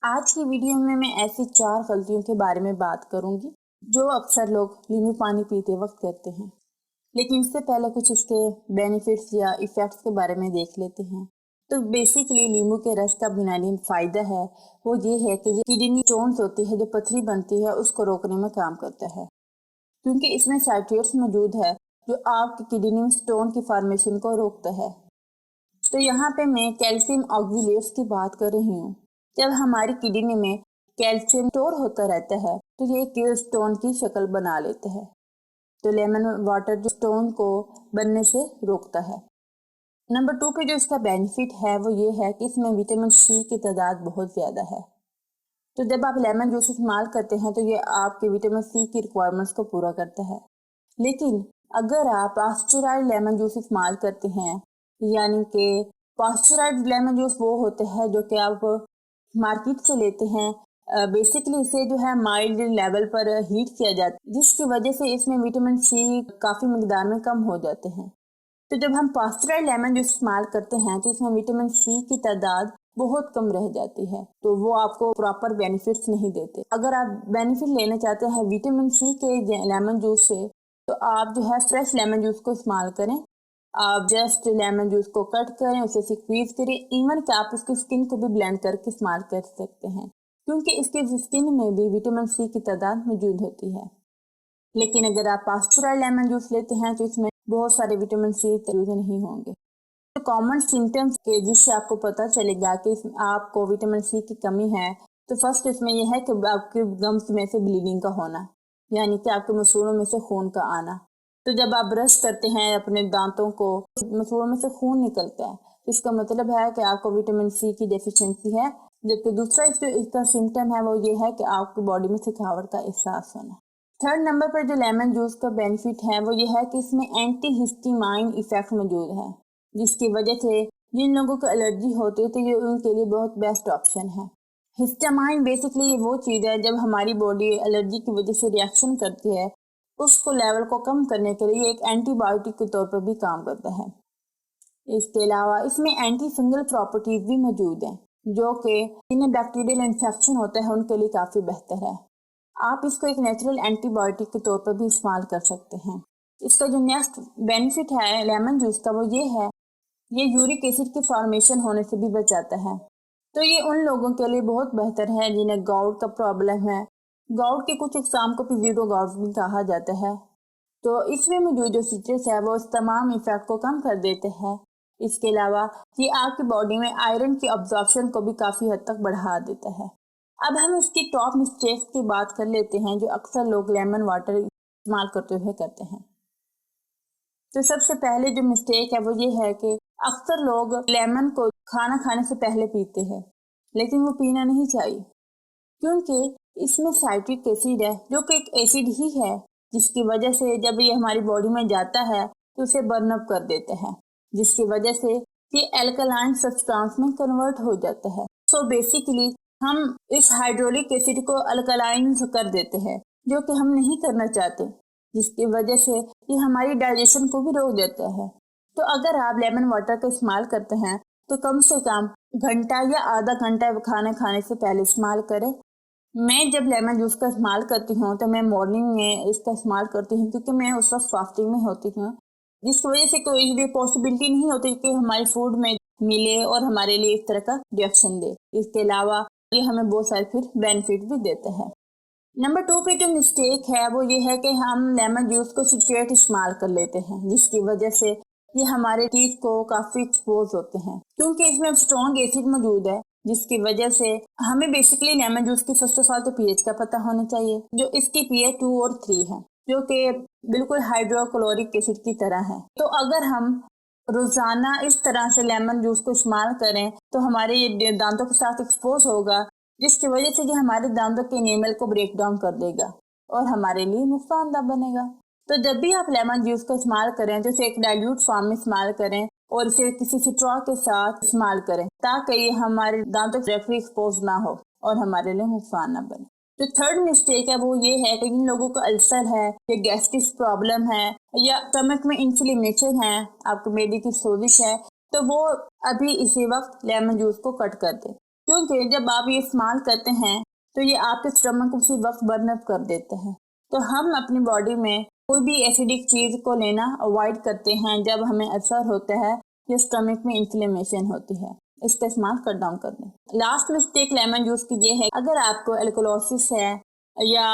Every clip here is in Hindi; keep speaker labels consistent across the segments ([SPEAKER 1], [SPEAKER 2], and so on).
[SPEAKER 1] आज की वीडियो में मैं ऐसी 4 गलतियों के बारे में बात करूंगी जो अक्सर लोग नींबू पानी पीते वक्त करते हैं। लेकिन इससे पहले कुछ इसके बेनिफिट्स या इफेक्ट्स के बारे में देख लेते हैं। तो बेसिकली नींबू के रस का बुनियादी फायदा है वो ये है कि किडनी स्टोन्स होती है, जो पथरी बनती है उसको रोकने में काम करता है, क्योंकि इसमें साइट्रेट्स मौजूद है जो आपकी किडनी में स्टोन की फॉर्मेशन को रोकता है। तो यहाँ पे मैं कैल्शियम ऑक्सीलेट्स की बात कर रही हूँ। जब हमारी किडनी में कैल्शियम स्टोर होता रहता है तो ये स्टोन की शक्ल बना लेते हैं। तो लेमन वाटर जो स्टोन को बनने से रोकता है। नंबर 2 पे जो इसका बेनिफिट है वो ये है कि इसमें विटामिन सी की तादाद बहुत ज़्यादा है। तो जब आप लेमन जूस इस्तेमाल करते हैं तो ये आपके विटामिन सी की रिक्वायरमेंट्स को पूरा करता है। लेकिन अगर आप पास्चुराइज्ड लेमन जूस इस्तेमाल करते हैं, यानी कि पास्चुराइज्ड लेमन जूस वो होते हैं जो कि आप मार्केट से लेते हैं, बेसिकली इसे जो है माइल्ड लेवल पर हीट किया जाता है, जिसकी वजह से इसमें विटामिन सी काफ़ी मिकदार में कम हो जाते हैं। तो जब हम पास्चुराइज्ड लेमन जूस इस्तेमाल करते हैं तो इसमें विटामिन सी की तादाद बहुत कम रह जाती है, तो वो आपको प्रॉपर बेनिफिट्स नहीं देते। अगर आप बेनिफिट लेना चाहते हैं विटामिन सी के लेमन जूस से तो आप जो है फ्रेश लेमन जूस को इस्तेमाल करें। आप जस्ट लेमन जूस को कट करें, उसे स्क्वीज करें, इवन कि आप उसकी स्किन को भी ब्लेंड करके इस्तेमाल कर सकते हैं, क्योंकि इसकी स्किन में भी विटामिन सी की तादाद मौजूद होती है। लेकिन अगर आप पास्चुराइज्ड लेमन जूस लेते हैं तो इसमें बहुत सारे विटामिन सी मौजूद नहीं होंगे। तो कॉमन सिम्टम्स के जिससे आपको पता चलेगा कि आपको विटामिन सी की कमी है, तो फर्स्ट इसमें यह है कि आपके गम्स में से ब्लीडिंग का होना, यानी कि आपके मसूड़ों में से खून का आना। तो जब आप ब्रश करते हैं अपने दांतों को, मसूड़ों में से खून निकलता है, तो इसका मतलब है कि आपको विटामिन सी की डेफिशिएंसी है। जबकि दूसरा इसका सिम्टम है वो ये है कि आपकी बॉडी में थकावट का एहसास होना। थर्ड नंबर पर जो लेमन जूस का बेनिफिट है वो ये है कि इसमें एंटी हिस्टामाइन इफेक्ट मौजूद है, जिसकी वजह से जिन लोगों को एलर्जी होती है तो ये उनके लिए बहुत बेस्ट ऑप्शन है। हिस्टामाइन बेसिकली ये वो चीज़ है जब हमारी बॉडी एलर्जी की वजह से रिएक्शन करती है, उसको लेवल को कम करने के लिए एक एंटीबायोटिक के तौर पर भी काम करता है। इसके अलावा इसमें एंटी फंगल प्रॉपर्टीज भी मौजूद हैं, जो कि जिन्हें बैक्टीरियल इन्फेक्शन होता है उनके लिए काफ़ी बेहतर है। आप इसको एक नेचुरल एंटीबायोटिक के तौर पर भी इस्तेमाल कर सकते हैं। इसका जो नेक्स्ट बेनिफिट है लेमन जूस का वो ये है, ये यूरिक एसिड की फॉर्मेशन होने से भी बचाता है। तो ये उन लोगों के लिए बहुत बेहतर है जिन्हें गाउट का प्रॉब्लम है। गाउट के कुछ एग्जाम को पिज़िडो गाउट भी कहा जाता है। तो इसमें मौजूद जो सिट्रस है वो इस तमाम इफेक्ट को कम कर देते हैं। इसके अलावा ये आपकी बॉडी में आयरन की अब्जॉर्प्शन को भी काफ़ी हद तक बढ़ा देता है। अब हम इसकी टॉप मिस्टेक्स की बात कर लेते हैं जो अक्सर लोग लेमन वाटर इस्तेमाल करते हुए करते हैं। तो सबसे पहले जो मिस्टेक है वो ये है कि अक्सर लोग लेमन को खाना खाने से पहले पीते हैं, लेकिन वो पीना नहीं चाहिए, क्योंकि इसमें साइट्रिक एसिड है जो कि एक एसिड ही है, जिसकी वजह से जब ये हमारी बॉडी में जाता है तो उसे बर्न अप कर देते हैं, जिसकी वजह से ये एल्कलाइन सब्सटेंस में कन्वर्ट हो जाता है। सो बेसिकली हम इस हाइड्रोलिक एसिड को अल्कलाइन कर देते हैं, जो कि हम नहीं करना चाहते, जिसकी वजह से ये हमारी डाइजेशन को भी रोक देता है। तो अगर आप लेमन वाटर का इस्तेमाल करते हैं तो कम से कम घंटा या आधा घंटा खाना खाने से पहले इस्तेमाल करें। मैं जब लेमन जूस का इस्तेमाल करती हूँ तो मैं मॉर्निंग में इसका इस्तेमाल करती हूँ, क्योंकि मैं उस वक्त फास्टिंग में होती हूँ, जिसकी वजह से कोई भी पॉसिबिलिटी नहीं होती कि हमारे फूड में मिले और हमारे लिए इस तरह का रिएक्शन दे। इसके अलावा ये हमें बहुत सारे फिर बेनिफिट भी देते हैं। नंबर 2 पे जो मिस्टेक है वो ये है कि हम लेमन जूस को स्ट्रेट इस्तेमाल कर लेते हैं, जिसकी वजह से ये हमारे टीथ को काफ़ी एक्सपोज होते हैं, क्योंकि इसमें स्ट्रॉन्ग एसिड मौजूद है, जिसकी वजह से हमें बेसिकली लेमन जूस की फर्स्ट ऑफ ऑल तो पीएच का पता होना चाहिए, जो इसकी पीएच 2 और 3 है, जो कि बिल्कुल हाइड्रोक्लोरिक एसिड की तरह है। तो अगर हम रोजाना इस तरह से लेमन जूस को इस्तेमाल करें तो हमारे ये दांतों के साथ एक्सपोज होगा, जिसकी वजह से ये हमारे दांतों के एनिमल को ब्रेक डाउन कर देगा और हमारे लिए नुकसानदायक बनेगा। तो जब भी आप लेमन जूस का इस्तेमाल करें तो इसे एक डाइल्यूट फॉर्म में इस्तेमाल करें और इसे किसी स्ट्रॉ के साथ इस्तेमाल करें, ताकि ये हमारे दांतों को डायरेक्टली एक्सपोज ना हो और हमारे लिए नुकसान ना बने। जो थर्ड मिस्टेक है वो ये है कि जिन लोगों को अल्सर है या गैस्ट्रिक प्रॉब्लम है या स्टमक में इन्फ्लेमेशन है, आपको मेदे की सोजिश है, तो वो अभी इसी वक्त लेमन जूस को कट कर दें। क्योंकि जब आप ये इस्तेमाल करते हैं तो ये आपके स्टमक को उसी वक्त बर्न अप कर देते हैं। तो हम अपनी बॉडी में कोई भी एसिडिक चीज को लेना अवॉइड करते हैं जब हमें अल्सर होता है या स्टमक में इन्फ्लेमेशन होती है। इसका इस्तेमाल कट डाउन कर दें। लास्ट मिस्टेक लेमन जूस की ये है, अगर आपको एल्कोलोसिस है या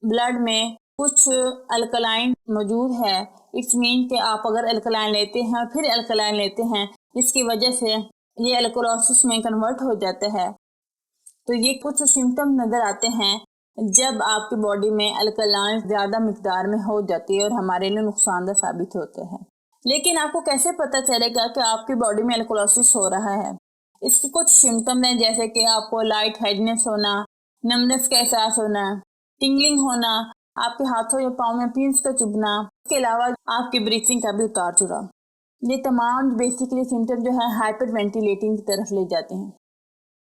[SPEAKER 1] ब्लड में कुछ अल्कलाइन मौजूद है, इट्स मीन कि आप अगर अल्कलाइन लेते हैं और फिर अल्कलाइन लेते हैं जिसकी वजह से ये एल्कोलोसिस में कन्वर्ट हो जाता है, तो ये कुछ सिम्टम नजर आते हैं जब आपकी बॉडी में अल्कलाइन ज्यादा मिकदार में हो जाती है और हमारे लिए नुकसानदेह साबित होते हैं। लेकिन आपको कैसे पता चलेगा कि आपकी बॉडी में एल्कोलोसिस हो रहा है? इसके कुछ सिम्टम हैं, जैसे कि आपको लाइट हेडनेस होना, नमनेस का एहसास होना, टिंगलिंग होना, आपके हाथों या पाँव में पिंस का चुभना, इसके अलावा आपकी ब्रीथिंग का भी उतार चढ़ाव। ये तमाम बेसिकली सिम्टम जो है हाइपर वेंटिलेटिंग की तरफ ले जाते हैं।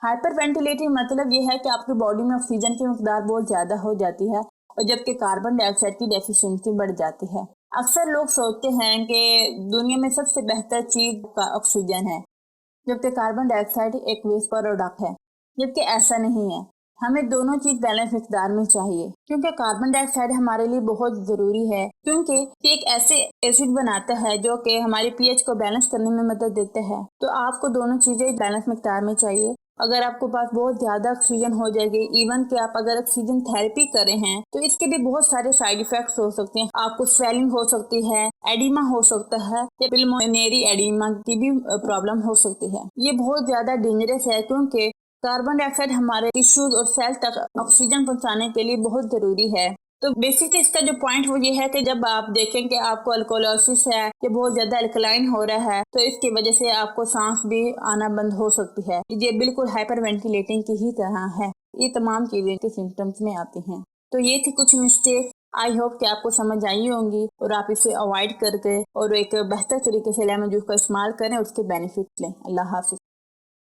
[SPEAKER 1] हाइपर वेंटिलेटिंग मतलब ये है कि आपकी बॉडी में ऑक्सीजन की मिकदार बहुत ज्यादा हो जाती है और जबकि कार्बन डाइऑक्साइड की डेफिशिएंसी बढ़ जाती है। अक्सर लोग सोचते हैं कि दुनिया में सबसे बेहतर चीज ऑक्सीजन है, जबकि कार्बन डाइऑक्साइड एक वेस्ट प्रोडक्ट है, जबकि ऐसा नहीं है। हमें दोनों चीज बैलेंस मिकदार में चाहिए, क्योंकि कार्बन डाइऑक्साइड हमारे लिए बहुत जरूरी है, क्योंकि ये एक ऐसे एसिड बनाता है जो कि हमारे पीएच को बैलेंस करने में मदद देता है। तो आपको दोनों चीजें बैलेंस मिकदार में चाहिए। अगर आपको पास बहुत ज्यादा ऑक्सीजन हो जाएगी, इवन कि आप अगर ऑक्सीजन थेरेपी कर रहे हैं, तो इसके भी बहुत सारे साइड इफेक्ट्स हो सकते हैं। आपको स्वेलिंग हो सकती है, एडिमा हो सकता है या पिल्मोनरी एडिमा की भी प्रॉब्लम हो सकती है। ये बहुत ज्यादा डेंजरस है, क्योंकि कार्बन डाइऑक्साइड हमारे टिश्यूज और सेल तक ऑक्सीजन पहुंचाने के लिए बहुत जरूरी है। तो बेसिकली इसका जो पॉइंट वो ये है कि जब आप देखें कि आपको अल्कोलोसिस है या बहुत ज्यादा अल्कलाइन हो रहा है, तो इसकी वजह से आपको सांस भी आना बंद हो सकती है। ये बिल्कुल हाइपर वेंटिलेटिंग की ही तरह है। ये तमाम चीजें के सिम्टम्स में आती हैं। तो ये थी कुछ मिस्टेक। आई होप कि आपको समझ आई होंगी और आप इसे अवॉइड करके और एक बेहतर तरीके से लेमन जूस का इस्तेमाल करें और उसके बेनिफिट लें। अल्लाह हाफिज।